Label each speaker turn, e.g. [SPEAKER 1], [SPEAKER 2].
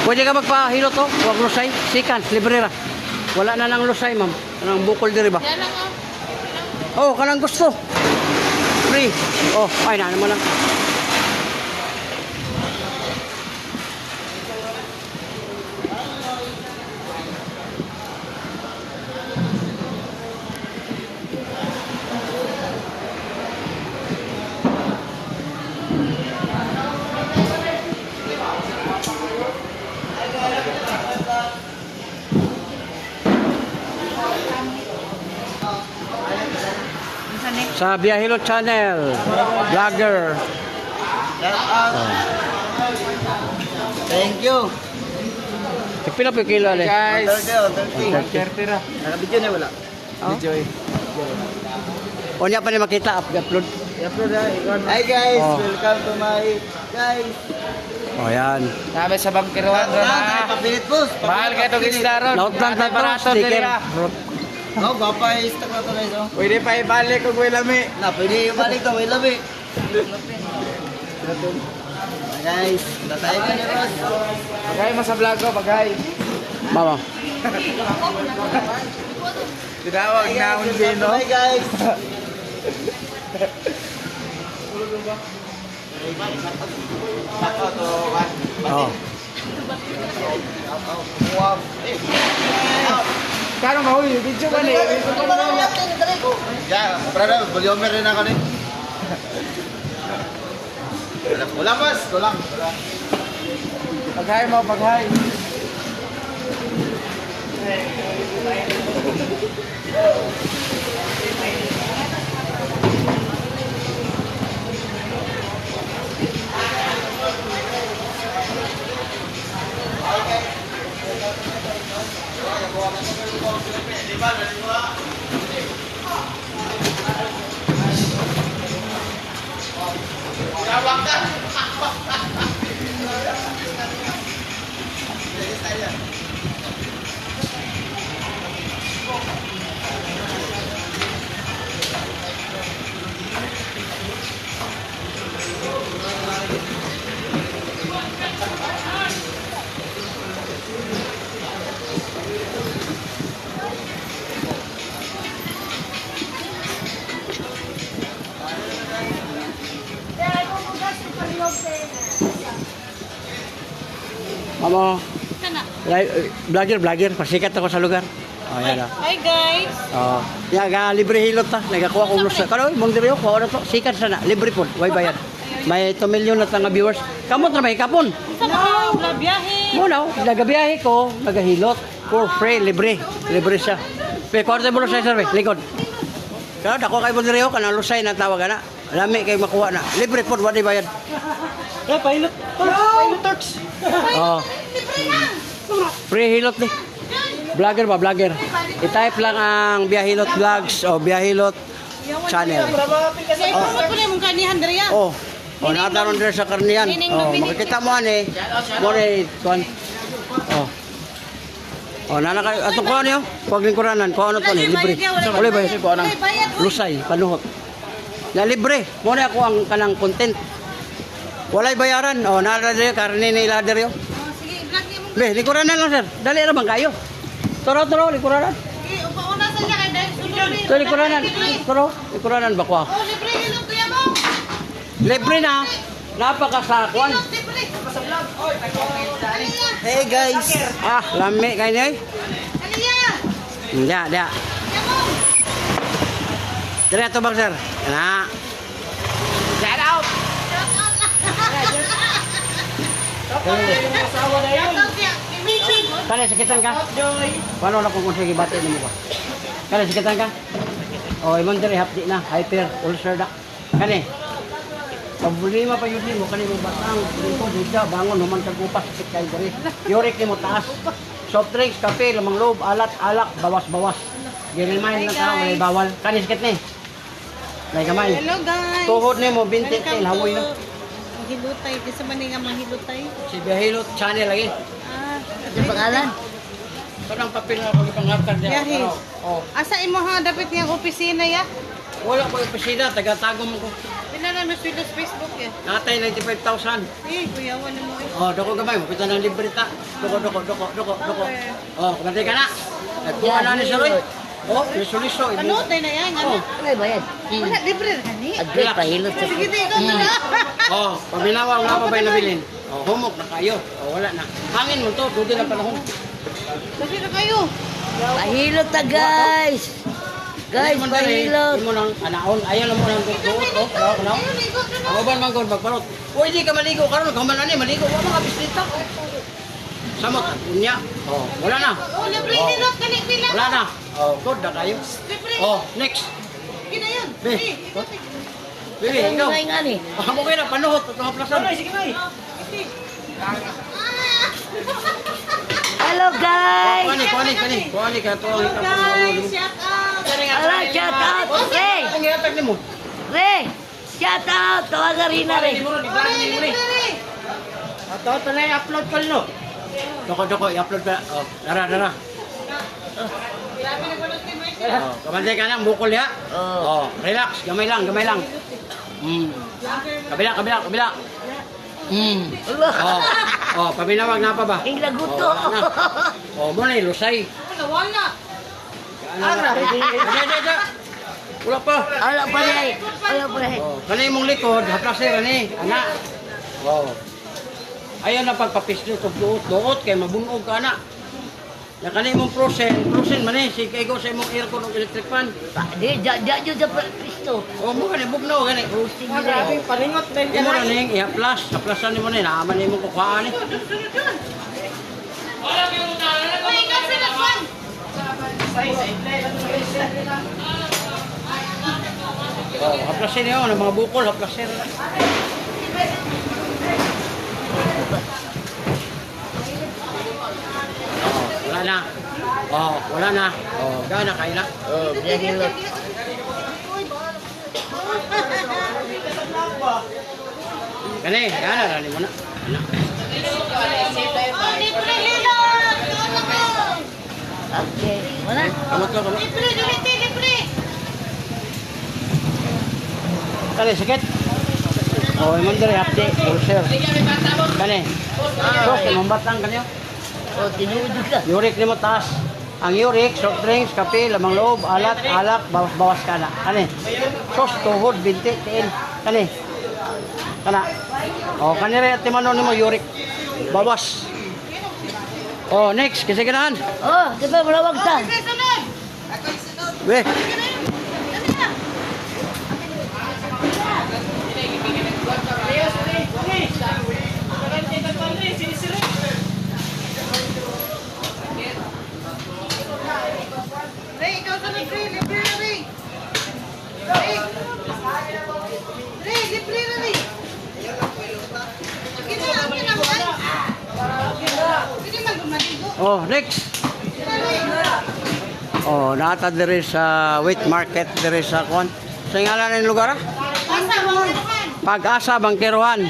[SPEAKER 1] Pwede ka magpahilot to? Huwag lusay. Sikan, libre ra. Wala na nang lusay, ma'am. Anong bukol diri ba?
[SPEAKER 2] Yan lang oh.
[SPEAKER 1] Oh, kanang gusto. Free. Oh, ay na naman lang. Sa Biyahilot Channel, vlogger.
[SPEAKER 3] Thank you.
[SPEAKER 1] Pila pa kilo ale?
[SPEAKER 3] Guys.
[SPEAKER 1] 30 ra.
[SPEAKER 3] Naka-video na wala. Video eh.
[SPEAKER 1] O niya pa ni makita upload.
[SPEAKER 3] I-upload na. Hi guys,
[SPEAKER 1] Oh.
[SPEAKER 3] welcome to my guys.
[SPEAKER 1] O yan.
[SPEAKER 4] Sabi sa bangkiruan ron na.
[SPEAKER 3] Papilit boss.
[SPEAKER 4] Mahal ka itong isda ron.
[SPEAKER 1] Lautlan na to, sticker.
[SPEAKER 3] Oh, gapa stock na to guys. Oh.
[SPEAKER 4] Pwede pa ibalik kung may lami.
[SPEAKER 3] Na, pwede ibalik to, may labi. Guys, natay ka niya boss.
[SPEAKER 4] Pagay mo sa vlog ko, pagay.
[SPEAKER 1] Mama.
[SPEAKER 4] Tinawag na akong Bino.
[SPEAKER 3] Hi guys.
[SPEAKER 1] Oh.
[SPEAKER 4] Kano ba huy? Video ba ni?
[SPEAKER 3] Ya, brother, volume rin ako ni. Wala boss, kulang.
[SPEAKER 4] Pagay mo, pagay.
[SPEAKER 1] Mama.
[SPEAKER 2] Sana.
[SPEAKER 1] Vlogger. Pasikat ako sa lugar. Oh, yan ah.
[SPEAKER 2] Hi guys.
[SPEAKER 1] Oh. Yan, libre hilot ta. Nagakuha ko lusay. Kano, mong diriyo, kuha na to. Sikat sana. Libre po. Way bayad. May 2 million na tanga viewers. Kamot na may kapon.
[SPEAKER 2] Saan ka na biyahe?
[SPEAKER 1] Muna, nagabiyahe ko, nagahilot. For free, libre. Libre siya. Pe, kwarta mo lusay, sir. Likod. Kaya, dako kayo mo diriyo, kanang lusay na tawag na. Lami kayo makuha na. Libre po, wadi bayad. Pilot. Pilot torch. Oh. Free hilot ni. Vlogger ba? Vlogger. I-type lang ang Biyahilot Vlogs o Biyahilot Channel.
[SPEAKER 2] Kasi ipamot ko na yung kanihan diri ya.
[SPEAKER 1] Oh. Oh, nataron din sa karniyan. Oh, makikita mo ani. Mo ni tuan. Oh. Oh, nana ka atong kuan niyo. Kuwag lingkuranan. Kuan ano to ni libre. Wala ba ko anang lusay panuhot. Na libre. Mo na ako ang kanang content. Walay bayaran. Oh, nara dire karni ni ladder yo.
[SPEAKER 2] Sige, vlog niyo mo.
[SPEAKER 1] Be, lingkuranan lang sir. Dali ra man kayo. Toro lingkuranan.
[SPEAKER 2] Sige, upauna sa siya kay dahil sunod.
[SPEAKER 1] So lingkuranan. Lingkuranan ba ko?
[SPEAKER 2] Oh, libre hilot kuya mo.
[SPEAKER 1] Libre na. Napakasakuan.
[SPEAKER 2] Hilot libre. Sa vlog. Oy,
[SPEAKER 3] Hey guys.
[SPEAKER 1] Ah, lami kay ni.
[SPEAKER 2] Aliya.
[SPEAKER 1] Dia.
[SPEAKER 2] Yan mo.
[SPEAKER 1] Dire to bang sir. Na.
[SPEAKER 4] Shout out!
[SPEAKER 2] Shoutout siya. Imagine.
[SPEAKER 1] Kani sakitan ka? Paano na kung sige bati nimo ka? Kani sakitan ka? Oh, imong dire hapdi na hyper ulcer da. Kani. Problema pa yun mo kani mo batang dito dito bangon human kag upas sakit kay dire. Uric nimo taas. Soft drinks, kape, lamang loob, alak, bawas-bawas. Gi-remind na tao may bawal. Kani sakit ni. Nay gamay.
[SPEAKER 2] Hello guys.
[SPEAKER 1] Tuhod nimo bintik kay hawoy na.
[SPEAKER 2] Hilutay, di sa man nga manghilutay.
[SPEAKER 1] Si Biyahilot Channel lagi.
[SPEAKER 2] Ah,
[SPEAKER 3] Yung pangalan?
[SPEAKER 1] Kanang papel na pag pangarkar niya.
[SPEAKER 2] Biyahe.
[SPEAKER 1] Oh.
[SPEAKER 2] Asa imo ha dapat nga opisina ya?
[SPEAKER 1] Wala ko opisina, taga-tagom ko.
[SPEAKER 2] Pila na mas sa Facebook eh.
[SPEAKER 1] Natay 95,000.
[SPEAKER 2] Kuya, wala mo eh.
[SPEAKER 1] Oh, doko gamay mo. Kita ng libre ta. Doko. Oh, kumatay ka na. Nagkuha na ni Sir Roy. Oh, liso-liso.
[SPEAKER 2] Panutay na yan.
[SPEAKER 1] Oh,
[SPEAKER 3] Ano ba yan?
[SPEAKER 2] Wala, libre na ni.
[SPEAKER 3] Agay, pahilot sa
[SPEAKER 2] Sige, ikaw na na.
[SPEAKER 1] oh, paminawa nga pa ba'y nabilin? Oh, humok na kayo. Oh, wala na. Hangin mo to, tuloy lang panahon.
[SPEAKER 2] Kasi na kayo.
[SPEAKER 3] Pahilot na guys. Guys, pahilot.
[SPEAKER 1] Hindi mo nang anaon. Ayaw mo nang tutuot. Oh, ano? Ako ba naman kung magparot? O, hindi ka maligo karon. Kaman na ni, maligo. Wala mga bislita. Samot, unya. Oh, wala na.
[SPEAKER 2] Oh, libre ni Rock. Kani, pila
[SPEAKER 1] Wala na. Oh, good na kayo.
[SPEAKER 2] Libre.
[SPEAKER 1] Oh, next.
[SPEAKER 2] Sige na yun.
[SPEAKER 1] Be. Bibi,
[SPEAKER 3] Ano
[SPEAKER 1] ikaw.
[SPEAKER 3] nga nga ni?
[SPEAKER 1] Mo kayo na, panuhot. Ito ang plasan. Sige na.
[SPEAKER 3] Hello guys.
[SPEAKER 1] Kuani ka to.
[SPEAKER 2] Guys, shout out.
[SPEAKER 3] Hello, shout out. Hey,
[SPEAKER 1] Ang iatag ni mo.
[SPEAKER 3] Re. Shout out. Tawagan rin na rin.
[SPEAKER 2] Libre.
[SPEAKER 1] Ito na i-upload ko no. Doko, i-upload pa. Oh, dara.
[SPEAKER 2] Grabe na pala si Mike.
[SPEAKER 1] Oh, kabantay ka lang, bukol ya.
[SPEAKER 3] Oh.
[SPEAKER 1] Oh, relax, gamay lang. Kabila.
[SPEAKER 3] Allah.
[SPEAKER 1] Oh, pabinawag na pa ba?
[SPEAKER 3] Ang laguto.
[SPEAKER 1] Oh, na. Oh, mo na lusay.
[SPEAKER 2] Wala.
[SPEAKER 1] Wala pa.
[SPEAKER 3] Ala pa rin. Ala pa rin.
[SPEAKER 1] Oh, kanay mong likod, haplasir ani, ana. Oh. Ayaw na pagpapislo to duot kay mabunog ka na. Ya kanay mong prosen man eh, si kay go sa imong aircon o electric fan.
[SPEAKER 3] Di, jud sa pisto.
[SPEAKER 1] Oh, mo gani bugnaw gani.
[SPEAKER 3] Roasting
[SPEAKER 4] Ah,
[SPEAKER 3] nila.
[SPEAKER 4] grabe, palingot din ka
[SPEAKER 1] Imo
[SPEAKER 4] na.
[SPEAKER 1] na ning i-plus, haplasan nimo ni naaman nimo kukuhaan ni.
[SPEAKER 2] Uy, kasi na kwan.
[SPEAKER 1] Oh, haplasin niyo ng mga bukol, haplasin. Wala na. Wala na. Oh, gana kayo na.
[SPEAKER 3] Oh, pahilot.
[SPEAKER 1] Kani, gana rani mo na. Ana.
[SPEAKER 2] Oh, libre nila. Ano mo?
[SPEAKER 3] Okay. Wala.
[SPEAKER 1] Kamot ko.
[SPEAKER 2] Libre.
[SPEAKER 1] Kani sakit. Oh, imong diri update, ulcer. Kani. Sos, imong batang kanyo.
[SPEAKER 3] Oh, tinuod ka.
[SPEAKER 1] Uric nimo taas. Ang uric, soft drinks, kape, lamang loob, alak, bawas ka na. Kani. Sos, tuhod, binti, tiin. Kani. Kana. Oh, kani rin at timano nimo uric. Bawas. Oh, next, kasi ganahan.
[SPEAKER 3] Oh, di ba malawag ta?
[SPEAKER 2] Sige, sunod.
[SPEAKER 1] Weh.
[SPEAKER 2] Dali na. Ray, ikaw sunod, Ray. Libre na, Ray. Ray, libre na, Ray. Sige na, okay na, man. Sige, mag-maligo.
[SPEAKER 1] Oh, next. Oh, nata diri sa wheat market diri sa kon. Sa ngalan ng lugar?
[SPEAKER 2] Basta, mga
[SPEAKER 1] Pag-asa Bangkiruan.